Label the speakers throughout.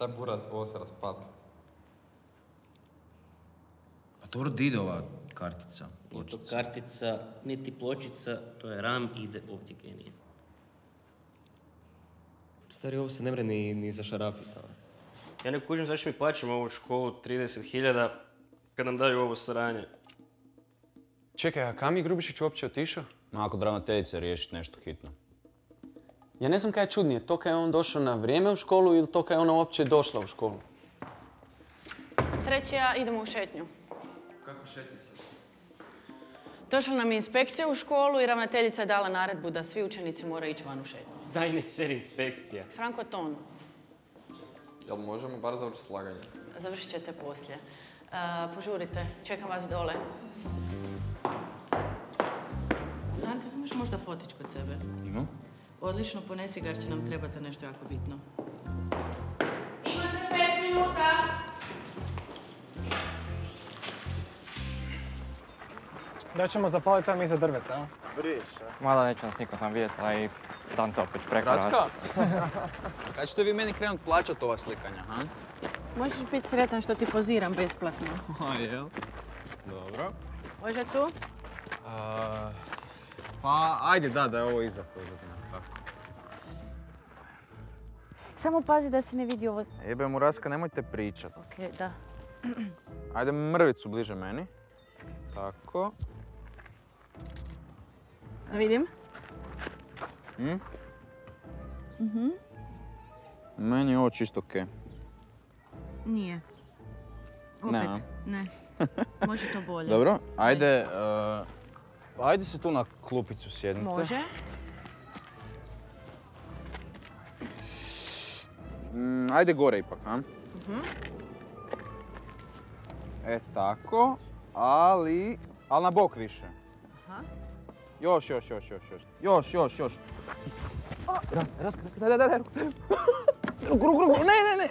Speaker 1: Taj buraz, ovo se raspada.
Speaker 2: A dobro, di ide ova kartica?
Speaker 3: Nije to kartica, niti pločica, to je RAM, ide ovdje genije.
Speaker 4: Stari, ovo se ne mre ni zašarafita.
Speaker 3: Ja ne kužim zašto mi plaćamo ovu školu 30.000 kad nam daju ovo sranje.
Speaker 5: Čekaj, a kam je Grubišić uopće otišao?
Speaker 6: Ma kod ravnateljice riješiti nešto hitno.
Speaker 5: Ja ne znam kaj je čudnije, to kaj je on došao na vrijeme u školu ili to kaj je ona uopće došla u školu?
Speaker 7: Treći ja idemo u šetnju.
Speaker 1: Kako šetnji se?
Speaker 7: Došla nam je inspekcija u školu i ravnateljica je dala naredbu da svi učenici moraju ići van u šetnju.
Speaker 3: Daj ne seri inspekcija.
Speaker 7: Franko ton,
Speaker 1: Jel možemo bar završiti slaganje?
Speaker 7: završit ćete poslije. Požurite, čekam vas dole. Ante, imaš možda fotić kod sebe?
Speaker 2: Imam?
Speaker 7: Odlično, ponesi ga jer će nam trebati za nešto jako bitno. Imate 5 minuta!
Speaker 8: Da ćemo zapaliti tamo iza drveta, a?
Speaker 9: Mada neće nas niko tam vidjeti, a i Dante opet preko
Speaker 5: Raska? Kad ćete vi meni krenut plaćat ova slikanja, ha?
Speaker 7: Možeš biti sretan što ti poziram besplatno.
Speaker 5: A, jel? Dobro.
Speaker 7: Može tu?
Speaker 5: Pa, ajde da je ovo iza pozadina, tako.
Speaker 7: Samo pazi da se ne vidi ovo.
Speaker 5: Jebe mu, Raska, nemojte pričat.
Speaker 7: Okej, da.
Speaker 5: Ajde mrvicu bliže meni. Tako.
Speaker 7: Da vidim.
Speaker 5: Meni je ovo čisto okej.
Speaker 7: Nije.
Speaker 5: Ne,
Speaker 7: Opet, ne. Može to bolje.
Speaker 5: Dobro, ajde, ajde se tu na klupicu sjednite.
Speaker 7: Može.
Speaker 5: Ajde gore ipak, a? Tako, ali na bok više.
Speaker 7: Aha.
Speaker 5: Još. Još. Raska, daj. Ruku, ne.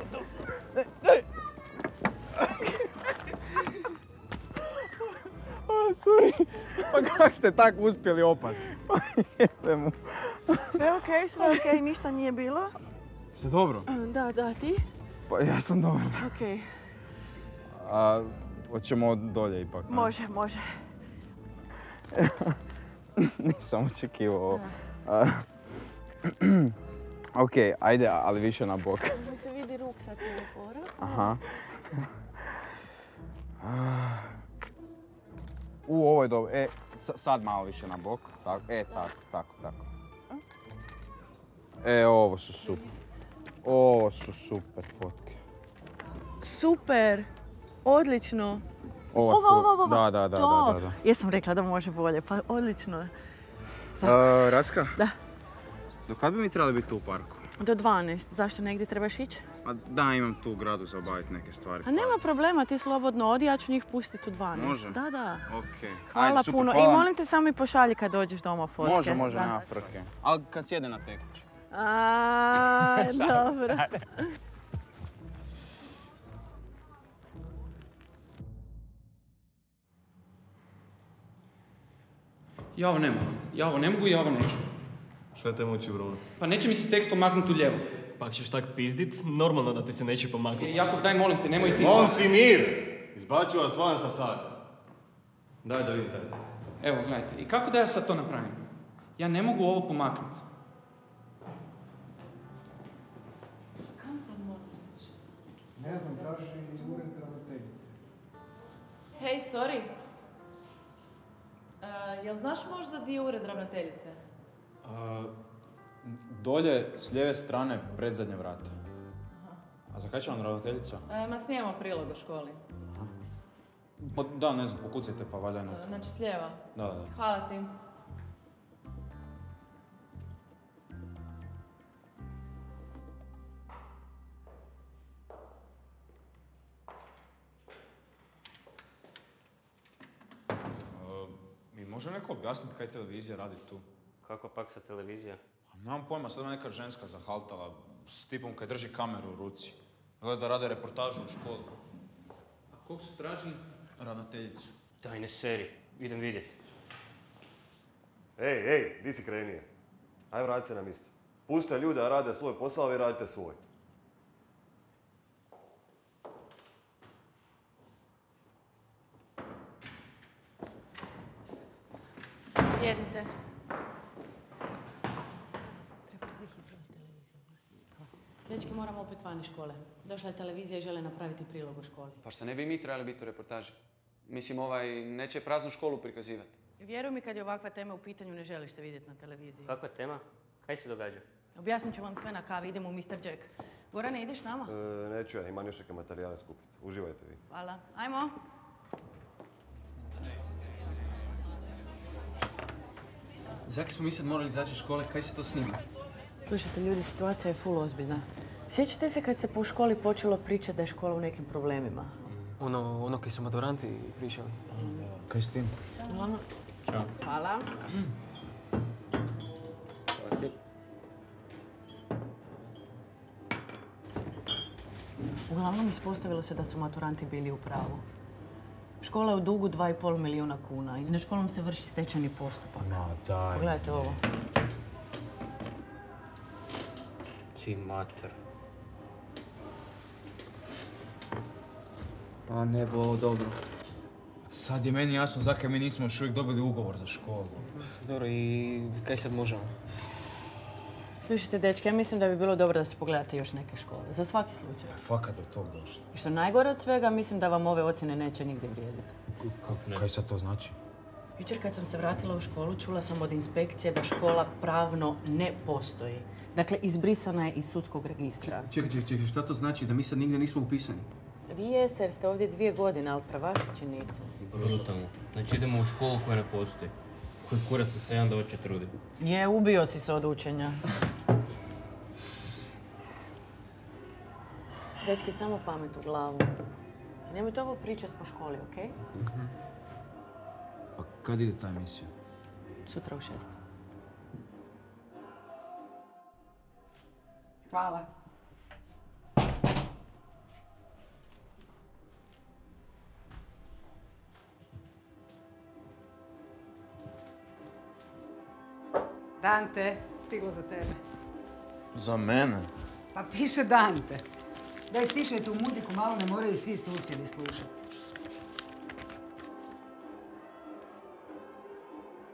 Speaker 5: Sorry. Pa kako ste tak uspjeli opasti? Pa jebe mu.
Speaker 7: Sve okej, ništa nije bilo.
Speaker 5: Ste dobro?
Speaker 7: Da, ti?
Speaker 5: Pa ja sam dobar.
Speaker 7: Okej.
Speaker 5: Hoćemo dolje ipak.
Speaker 7: Može.
Speaker 5: Nisam očekivao ovo. Okej, ajde, ali više na bok.
Speaker 7: Mi se vidi ruksak ili fora.
Speaker 5: Aha. Ovo je dobro. Sad malo više na bok. Tako. Ovo su super. Ovo su super fotke.
Speaker 7: Super! Odlično!
Speaker 5: Ova. Da.
Speaker 7: Jesam rekla da može bolje, pa odlično.
Speaker 5: Raska?
Speaker 7: Da.
Speaker 5: Do kad bi mi trebali biti tu u parku?
Speaker 7: Do 12. Zašto negdje trebaš ići?
Speaker 5: Pa da, imam tu u gradu za obaviti neke stvari.
Speaker 7: A nema problema, ti slobodno odi, ja ću njih pustiti u 12.
Speaker 5: Može?
Speaker 7: Da.
Speaker 5: Okej.
Speaker 7: Hvala puno. I molim te samo i pošalji kad dođeš doma fotke.
Speaker 5: Može, nema frke. Ali kad sjede na tekući.
Speaker 7: Dobro.
Speaker 10: Ja ovo ne mogu i ja ovo neću.
Speaker 11: Šta te muči, Bruno?
Speaker 10: Pa neće mi se tekst pomaknuti u lijevo.
Speaker 11: Pa ako ćeš tak pizdit, normalno da ti se neće pomaknuti.
Speaker 10: Jakov, daj molim te, nemoj ti...
Speaker 11: Momci, mir! Izbaću vas van sa sada. Daj da vidim taj tekst.
Speaker 10: Evo, gledajte, i kako da ja sad to napravim? Ja ne mogu ovo pomaknuti.
Speaker 7: Kam sad moram ići?
Speaker 12: Ne znam, traži ured ravnateljice.
Speaker 13: Hej, sorry. Jel znaš možda di je ured ravnateljice?
Speaker 6: Dolje, s lijeve strane, predzadnje vrata. A za kaj će vam ravnateljica?
Speaker 13: Ma snijemo prilog o školi.
Speaker 6: Pa da, ne znam, pokucajte pa valjda je.
Speaker 13: Znači s lijeva.
Speaker 6: Da.
Speaker 13: Hvala ti.
Speaker 6: Mi može neko objasniti kaj televizija radi tu?
Speaker 3: Kakva pak sa televizija?
Speaker 6: Nemam pojma, sad neka ženska zahaltala s tipom kaj drži kameru u ruci. Gleda da rade reportažu u školi.
Speaker 1: A koliko su tražili ravnateljicu?
Speaker 3: Daj ne seri, idem vidjeti.
Speaker 11: Ej, di si krenije? Aj vrati se na mjesto. Puste ljude da rade svoj posao, vi radite svoj.
Speaker 7: Sjednite. Dečki, moramo opet van iz škole. Došla je televizija i žele napraviti prilog o školi.
Speaker 5: Pa šta ne bi mi trebali biti u reportaži? Mislim, neće praznu školu prikazivati.
Speaker 7: Vjeruj mi, kad je ovakva tema u pitanju, ne želiš se vidjeti na televiziji.
Speaker 3: Kakva tema? Kaj se događa?
Speaker 7: Objasnit ću vam sve na kavi, idemo u Mr. Jack. Gorane, ideš s nama?
Speaker 11: Neću ja, imam još neke materijale skupiti. Uživajte vi.
Speaker 7: Hvala. Ajmo.
Speaker 1: Zaki smo mi sad morali izaći iz škole, kaj se to snima?
Speaker 7: Slušajte, ljudi, situacija je full ozbiljna. Sjećate se kad se po školi počelo pričati da je škola u nekim problemima?
Speaker 4: Ono kaj su maturanti pričali.
Speaker 1: Kaj s tim?
Speaker 7: Uglavnom...
Speaker 1: Ćao.
Speaker 7: Hvala. Uglavnom, ispostavilo se da su maturanti bili u pravu. Škola je u dugu 2,5 milijuna kuna i nad školom se vrši stečajni postupak.
Speaker 1: Ma daj.
Speaker 7: Pogledajte ovo.
Speaker 3: Ti mater.
Speaker 4: A ne bi ovo dobro.
Speaker 6: Sad je meni jasno zakaj mi nismo još uvijek dobili ugovor za školu.
Speaker 4: Dobro, i kaj sad možemo?
Speaker 7: Slušajte, dečki, ja mislim da bi bilo dobro da se pogledate još neke škole. Za svaki slučaj.
Speaker 6: Fakat do tog došlo.
Speaker 7: I što najgore od svega, mislim da vam ove ocjene neće nigdje vrijediti.
Speaker 6: Kaj sad to znači?
Speaker 7: Jučer kad sam se vratila u školu, čula sam od inspekcije da škola pravno ne postoji. Dakle, izbrisana je iz sudskog registra.
Speaker 1: Čekaj, šta to znači? Da mi sad nigdje nismo upisani?
Speaker 7: Vi jeste jer ste ovdje 2 godine, ali prvašići nisu.
Speaker 3: Brutalno. Znači idemo u školu koja ne postoji. Koji kurac se jedan da hoće trudi.
Speaker 7: Je, ubio si se od učenja. Dečki, samo pamet u glavu. Nemojte ovo pričat po školi, okej?
Speaker 1: Pa kad ide ta emisija?
Speaker 7: Sutra u 6.
Speaker 14: Hvala. Dante, stiglo za tebe.
Speaker 2: Za mene?
Speaker 14: Pa piše Dante. Daj stišaj tu muziku, malo ne moraju svi susjedi slušati.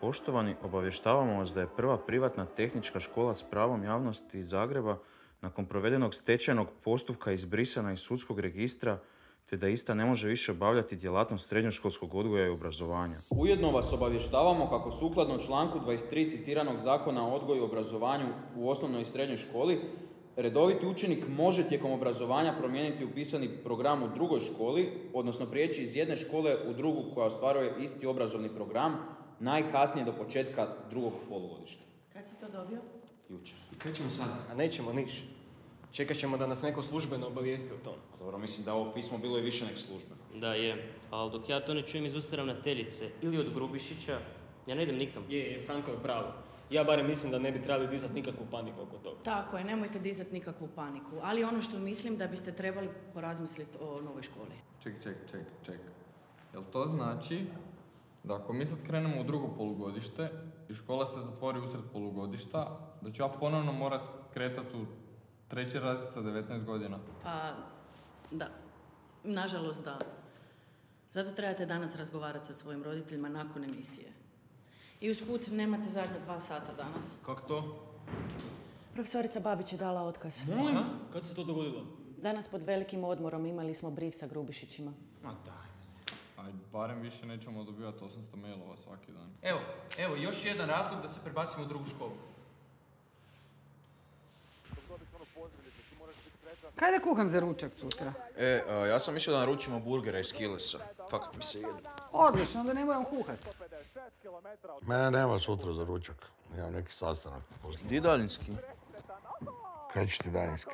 Speaker 2: Poštovani, obavještavamo vas da je prva privatna tehnička škola s pravom javnosti iz Zagreba nakon provedenog stečajnog postupka izbrisana iz sudskog registra te da ista ne može više obavljati djelatnost srednjoškolskog odgoja i obrazovanja.
Speaker 10: Ujedno vas obavještavamo kako sukladno članku 23 citiranog Zakona o odgoju i obrazovanju u osnovnoj i srednjoj školi, redoviti učenik može tijekom obrazovanja promijeniti upisani program u drugoj školi, odnosno prijeći iz jedne škole u drugu koja ostvaruje isti obrazovni program, najkasnije do početka drugog polugodišta.
Speaker 7: Kad si to dobio?
Speaker 10: Jučer.
Speaker 1: I kaj ćemo sad?
Speaker 4: A nećemo niš. Čekat ćemo da nas neko službeno obavijesti o tom.
Speaker 6: Dobro, mislim da ovo pismo bilo i više nek službeno.
Speaker 3: Da je, ali dok ja to ne čujem iz usta ravnateljice ili od Grubišića, ja ne idem nikam.
Speaker 4: Je, Franko je pravo. Ja barem mislim da ne bi trebali dizati nikakvu paniku oko toga.
Speaker 7: Tako je, nemojte dizati nikakvu paniku. Ali ono što mislim da biste trebali porazmisliti o novoj školi.
Speaker 15: Ček. Jel to znači da ako mi sad krenemo u drugo polugodište i škola se zatvori usred polugodišta, da ću ja ponovno morat kretati u 3. razred sa 19 godina?
Speaker 7: Pa, da. Nažalost, da. Zato trebate danas razgovarati sa svojim roditeljima nakon emisije. I usput nemate zadnja 2 sata danas.
Speaker 1: Kako to?
Speaker 7: Profesorica Babić je dala otkaz.
Speaker 4: Molim? Kad se to dogodilo?
Speaker 7: Danas pod velikim odmorom imali smo brief sa Grubišićima.
Speaker 1: Ma daj.
Speaker 15: Aj, barem više nećemo dobivati 800 mailova svaki dan.
Speaker 1: Evo, još jedan razlog da se prebacimo u drugu školu.
Speaker 14: Kaj da kuham za ručak sutra?
Speaker 2: Ja sam mislio da naručimo burgera iz Kilesa. Fakat mi se jede.
Speaker 14: Odlično, onda ne moram kuhati.
Speaker 16: Mene nema sutra za ručak. Imam neki sastanak poslije.
Speaker 2: Di daljinski?
Speaker 16: Kaj će ti daljinski?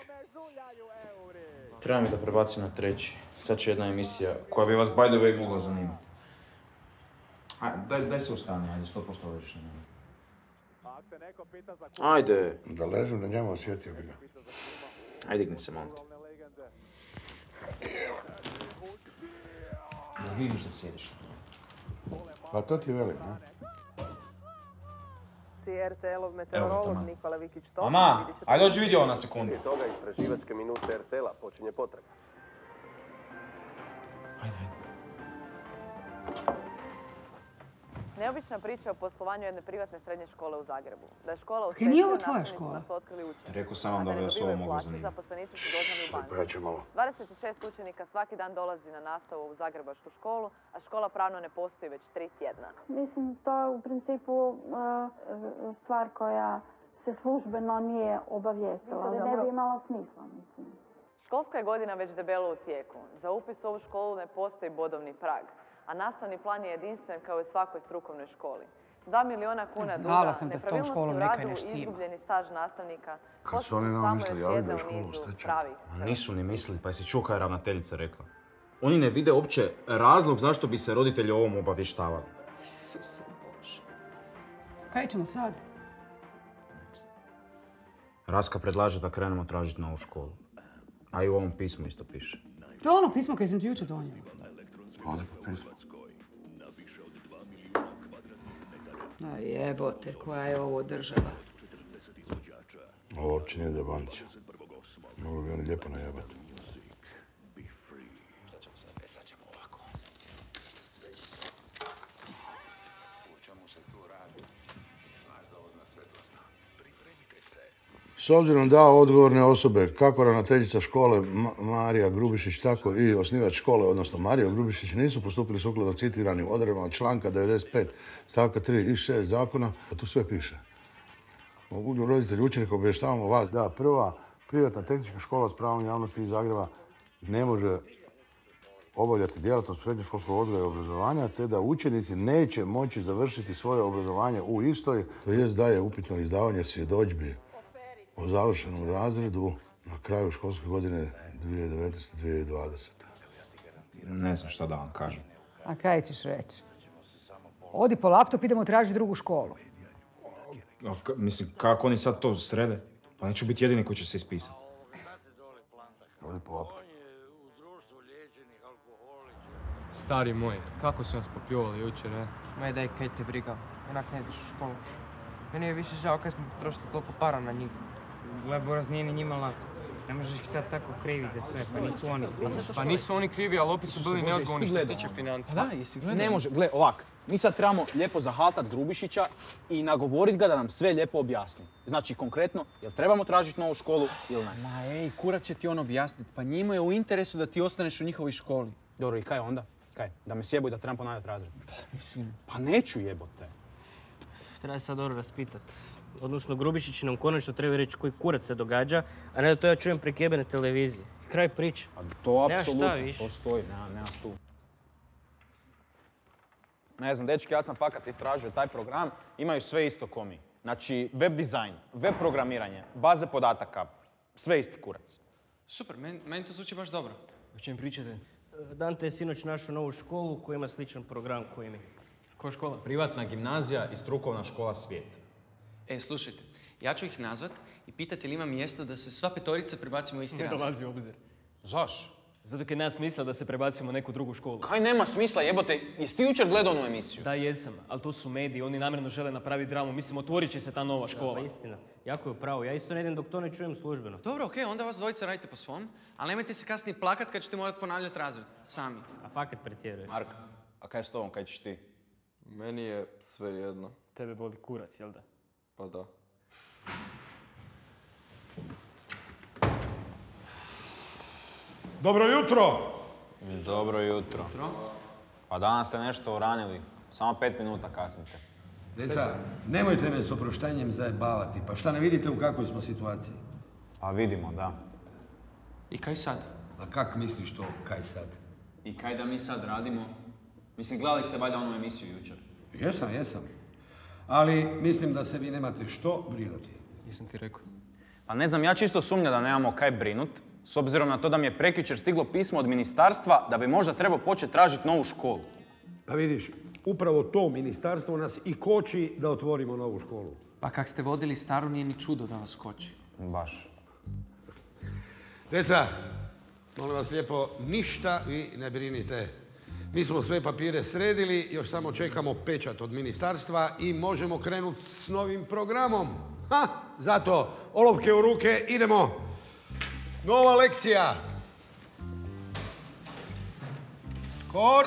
Speaker 2: Treba mi da prebacim na 3. Sad će jedna emisija koja bi vas by the way mogla zanimati. Daj se ustani, ajde, 100% već na njemu. Ajde.
Speaker 16: Da ležim na njemu, osjetio bi ga.
Speaker 2: Ajde, digni se, molim te. Da vidiš da sjediš na njemu.
Speaker 16: Pa to ti velim, ne?
Speaker 17: RTL-ov meteorolog Nikola Vikić-Tomić.
Speaker 6: Mama, ajde dođi vidio na sekundu.
Speaker 17: Prije toga istraživačke minute RTL-a počinje potraga.
Speaker 13: Neobična priča o poslovanju jedne privatne srednje škole u Zagrebu. Da je škola u
Speaker 14: Nije ovo tvoja škola?
Speaker 13: su otkrili učenje.
Speaker 2: Rekao sam vam da bi vas ovo moglo zanimati.
Speaker 13: Zaposlenici su doznali u banci.
Speaker 16: Pa ja ću malo.
Speaker 13: 26 učenika svaki dan dolazi na nastavu u Zagrebačku školu, a škola pravno ne postoji već 3 tjedna.
Speaker 18: Mislim, to je u principu stvar koja se službeno nije obavijestila. Ne bi imalo smisla, mislim.
Speaker 13: Školska je godina već debelo u tijeku. Za upis u ovu školu ne postoji bodovni prag, a nastavni plan je jedinstven kao i u svakoj strukovnoj školi. 2 milijuna kuna duga, nepravilnosti u radu i izgubljeni staž nastavnika.
Speaker 16: Kad su oni nam mislili javiti da je školu u stečaju?
Speaker 2: Nisu ni mislili, pa jesi čuo kaj je ravnateljica rekla. Oni ne vide uopće razlog zašto bi se roditelji o ovom obavještavali.
Speaker 14: Isuse Bože. Kaj ćemo sad?
Speaker 2: Raska predlaže da krenemo tražiti novu školu. A i u ovom pismu isto piše.
Speaker 14: To je ono pismo koje sam ti jučer donijela.
Speaker 16: Ode po pismu.
Speaker 14: A jebote, koja je ovo država?
Speaker 16: Ovo uopće nije debancija. Mogu bi oni lijepo najebati. S obzirom da odgovorne osobe, kako ravnateljica škole Marija Grubišić, tako i osnivač škole, odnosno Mario Grubišić, nisu postupili sukladno citiranim odredbama članka 95, stavka 3 i 6 zakona, tu sve piše. U roditelji učenika obavještavamo vas da prva privatna tehnička škola s pravom javnosti iz Zagreba ne može obavljati djelatnost srednjoškolskog odgoja i obrazovanja, te da učenici neće moći završiti svoje obrazovanje u istoj, to jest da je upitno izdavanje svjedodžbi o završenom razredu na kraju školske godine 2019-2020.
Speaker 6: Ne znam šta da vam kažem.
Speaker 14: A kaj ćeš reći? Odi po laptop, idemo tražiti drugu školu.
Speaker 6: Mislim, kako oni sad to srede? Pa neću biti jedini koji će se ispisati.
Speaker 16: Odi po laptop.
Speaker 19: Stari moj, kako su nas popljuvali jučer, ne?
Speaker 20: Ma daj, kaj te briga, onak ne ideš u školu. Meni je više žao kaj smo potrošili toliko para na njih.
Speaker 9: Gle, Boraz, nije ni njima lako. Ne možeš ih sad tako kriviti za sve, pa nisu oni krivi.
Speaker 19: Pa nisu oni krivi, ali opet su bili neodgovorni što se tiče financija.
Speaker 1: Da, jesi gledao? Ne može, gle, ovak. Mi sad trebamo lijepo zahaltat Grubišića i nagovorit ga da nam sve lijepo objasni. Znači, konkretno, jel trebamo tražiti novu školu ili ne?
Speaker 5: Ma ej, kurat će ti on objasnit. Pa njima je u interesu da ti ostaneš u njihovoj školi.
Speaker 1: Dobro, i kaj onda? Kaj? Da me sjebu i da trebam ponavljati razred?
Speaker 5: Pa, mislim...
Speaker 1: Pa neću jebote.
Speaker 3: Treba se sad dobro raspitat. Odnosno, Grubišići nam konačno treba reći koji kurac se događa, a ne da to ja čujem prek jebene televizije. Kraj priče.
Speaker 1: Pa to apsolutno postoji, nema tu. Ne znam, dečki, ja sam fakat istražio taj program, imaju sve isto ko mi. Znači, web dizajn, web programiranje, baze podataka, sve isti kurac.
Speaker 21: Super, meni to zvuči baš dobro.
Speaker 3: O čem pričate? Dante je sinoć našao novu školu koja ima sličan program koji mi.
Speaker 21: Koja škola?
Speaker 6: Privatna gimnazija i strukovna škola Svijet.
Speaker 21: Slušajte, ja ću ih nazvat i pitati li ima mjesta da se sva petorica prebacimo u isti razred.
Speaker 4: Ne dolazi u obzir.
Speaker 1: Zaš?
Speaker 4: Zato jer nema smisla da se prebacimo u neku drugu školu.
Speaker 1: Kaj nema smisla, jebote? Jesi ti jučer gledao onu emisiju?
Speaker 4: Da, jesam, ali to su mediji, oni namjerno žele napraviti dramu. Mislim, otvorit će se ta nova škola.
Speaker 3: Pa istina, jako je upravo. Ja isto ne idem dok to ne čujem službeno.
Speaker 21: Dobro, okej, onda vas dvojica radite po svom, ali nemojte se kasnije plakat kad ćete morat ponavljati razred. Sami.
Speaker 3: A fakat pretjeruješ.
Speaker 6: Mark, a kaj s tobom, kaj ćeš ti?
Speaker 15: Meni je sve jedno.
Speaker 4: Tebe boli kurac, jel da?
Speaker 15: Pa da.
Speaker 16: Dobro jutro!
Speaker 6: Dobro jutro. Pa danas ste nešto uranili. Samo 5 minuta kasnite.
Speaker 22: Deca, nemojte me s oproštenjem zajebavati. Pa šta ne vidite u kakvoj smo situaciji?
Speaker 6: Pa vidimo, da.
Speaker 21: I kaj sad?
Speaker 22: A kak misliš to, kaj sad?
Speaker 6: I kaj da mi sad radimo? Mislim, gledali ste valjda onu emisiju jučer.
Speaker 22: Jesam. Ali mislim da se vi nemate što brinuti.
Speaker 4: Jesam ti rekao.
Speaker 1: Pa ne znam, ja čisto sumnjam da nemamo kaj brinut, s obzirom na to da mi je prekjučer stiglo pismo od ministarstva da bi možda trebao početi tražiti novu školu.
Speaker 22: Pa vidiš, upravo to ministarstvo nas i koči da otvorimo novu školu.
Speaker 5: Pa kak ste vodili staru, nije ni čudo da vas koči.
Speaker 1: Baš.
Speaker 22: Deca, molim vas lijepo, ništa vi ne brinite. Mi smo sve papire sredili, još samo čekamo pečat od ministarstva i možemo krenuti s novim programom. Zato, olovke u ruke, idemo. Nova lekcija. Kor.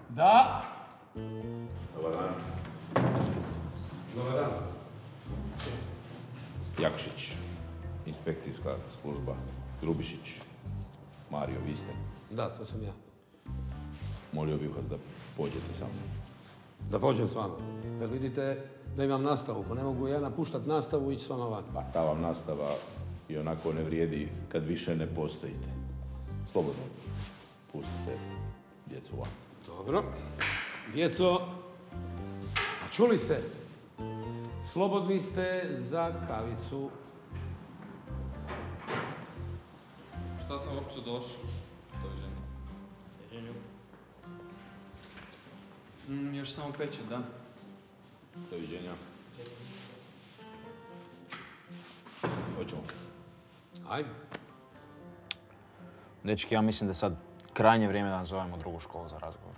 Speaker 22: Da.
Speaker 8: Jakšić, inspekcijska služba. Grubišić, Mario, vi ste?
Speaker 22: Da, to sam ja.
Speaker 8: Molio bih vas da pođete sa mnom.
Speaker 22: Da pođem s vama. Jer vidite da imam nastavu, pa ne mogu ja napuštat nastavu i ići s vama van.
Speaker 8: Pa ta vam nastava i onako ne vrijedi kad više ne postojite. Slobodno pustite djecu van.
Speaker 22: Dobro. Djeco, a čuli ste? Slobodni ste za kavicu.
Speaker 15: Šta sam uopće došao?
Speaker 3: Doviđenja.
Speaker 10: Još samo pečet, da.
Speaker 8: Doviđenja. Hoćemo.
Speaker 22: Ajde.
Speaker 1: Dečki, ja mislim da je sad krajnje vrijeme da nazovemo drugu školu za razgovor.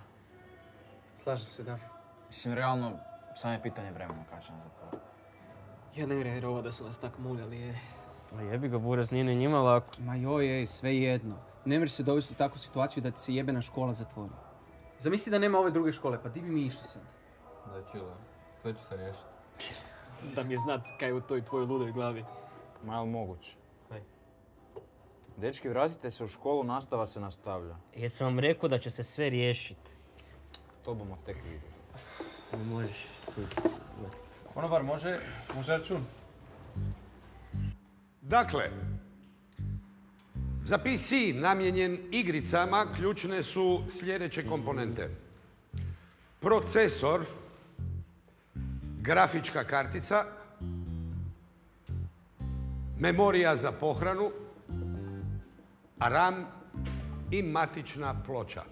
Speaker 20: Slažem se, da.
Speaker 1: Mislim, realno, samo je pitanje vremena kada će nas zatvoriti.
Speaker 4: Ja ne vjerujem ovo da su nas tak muljali, je.
Speaker 3: Ma jebi ga, Buraz, nije ni njima lako.
Speaker 20: Ma joj, sve jedno. Ne možeš se dovesti u takvu situaciju da ti se jebena škola zatvori. Zamisli da nema ove druge škole, pa di bi mi išli sad?
Speaker 15: Daj čila, sve će se riješiti.
Speaker 4: Da mi je znat kaj je u toj tvojoj ludoj glavi.
Speaker 1: Malo moguće. Dečki, vratite se u školu, nastava se nastavlja.
Speaker 3: Jesam vam rekao da će se sve riješiti.
Speaker 1: To bomo tek vidjeti.
Speaker 3: Možeš.
Speaker 22: Konobar, može račun. Dakle, za PC namijenjen igricama ključne su sljedeće komponente. Procesor, grafička kartica, memorija za pohranu, RAM i matična ploča.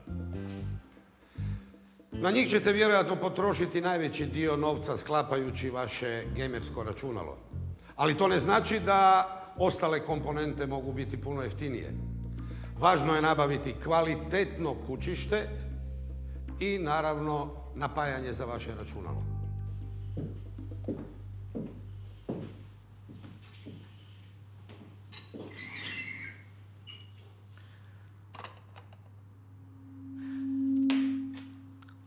Speaker 22: Na njih ćete vjerojatno potrošiti najveći dio novca sklapajući vaše gamersko računalo. Ali to ne znači da ostale komponente mogu biti puno jeftinije. Važno je nabaviti kvalitetno kućište i naravno napajanje za vaše računalo.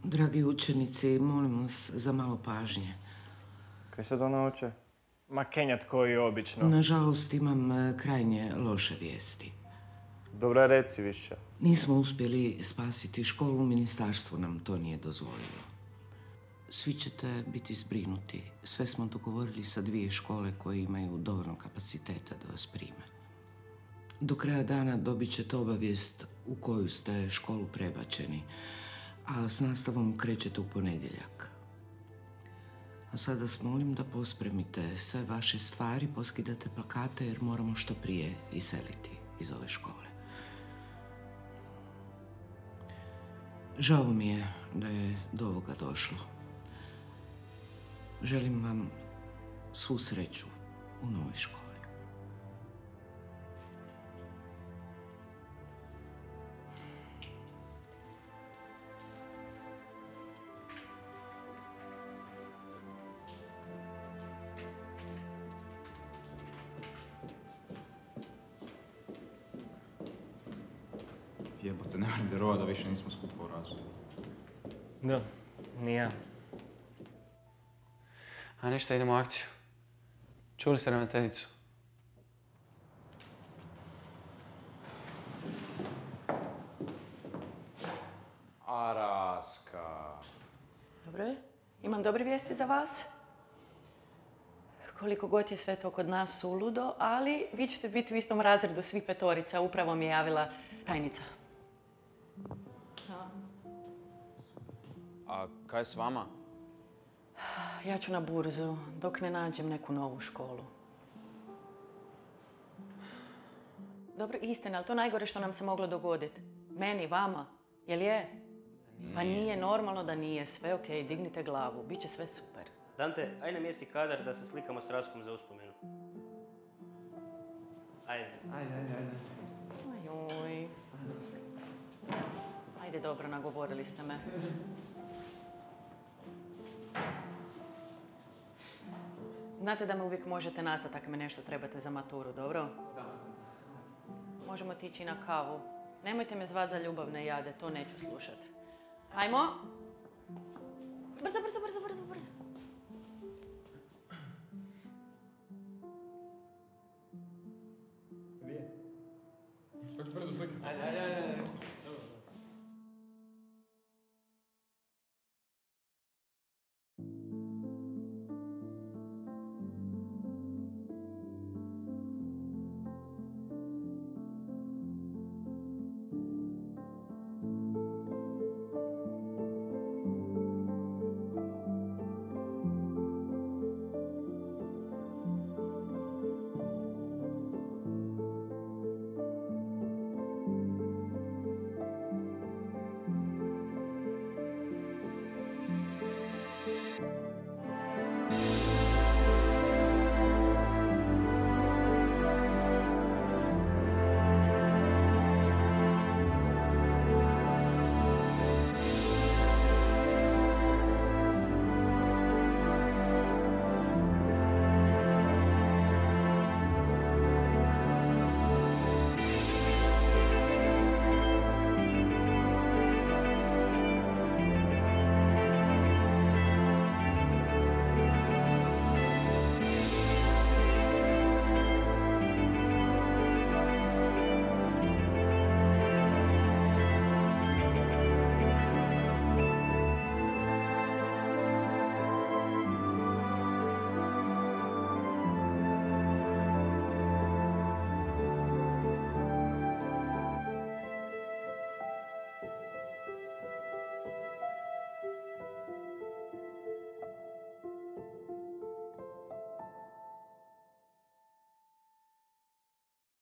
Speaker 12: Dragi učenici, molim vas za malo pažnje.
Speaker 23: Kaj sad ona hoće? Ma kenjat koji obično.
Speaker 12: Nažalost, imam krajnje loše vijesti.
Speaker 23: Dobra, reci više.
Speaker 12: Nismo uspjeli spasiti školu, ministarstvo nam to nije dozvolilo. Svi ćete biti zbrinuti. Sve smo dogovorili sa 2 škole koje imaju dovoljno kapaciteta da vas prime. Do kraja dana dobit ćete obavijest u koju ste školu prebačeni, a s nastavom krećete u ponedjeljak. A sada vas molim da pospremite sve vaše stvari, poskidate plakate jer moramo što prije iseliti iz ove škole. Žao mi je da je do ovoga došlo. Želim vam svu sreću u novoj školi.
Speaker 6: Jebote, ne moram vjerovati da više nismo skupa u razvoju.
Speaker 4: Da, ni ja.
Speaker 5: A ništa, idemo u akciju. Čuli ste ravnateljicu?
Speaker 6: Araska.
Speaker 7: Dobro je. Imam dobre vijesti za vas. Koliko god je sve to kod nas suludo, ali vi ćete biti u istom razredu svih 5. Upravo mi je javila tajnica.
Speaker 1: A kaj s vama?
Speaker 7: Ja ću na burzu, dok ne nađem neku novu školu. Dobro, istina, ali to najgore što nam se moglo dogoditi. Meni, vama. Jel je? Pa nije normalno da nije. Sve okej, dignite glavu. Biće sve super.
Speaker 3: Dante, aj namjesti kadar da se slikamo s Raskom za uspomenu. Ajde.
Speaker 7: Ajoj. Ajde, dobro, nagovorili ste me. Znate da me uvijek možete nazvati ako me nešto trebate za maturu, dobro? Da. Možemo otići na kavu. Nemojte me zvati za ljubavne jade, to neću slušati. Ajmo! Brzo!
Speaker 15: Kako predu slike?
Speaker 21: Ajde.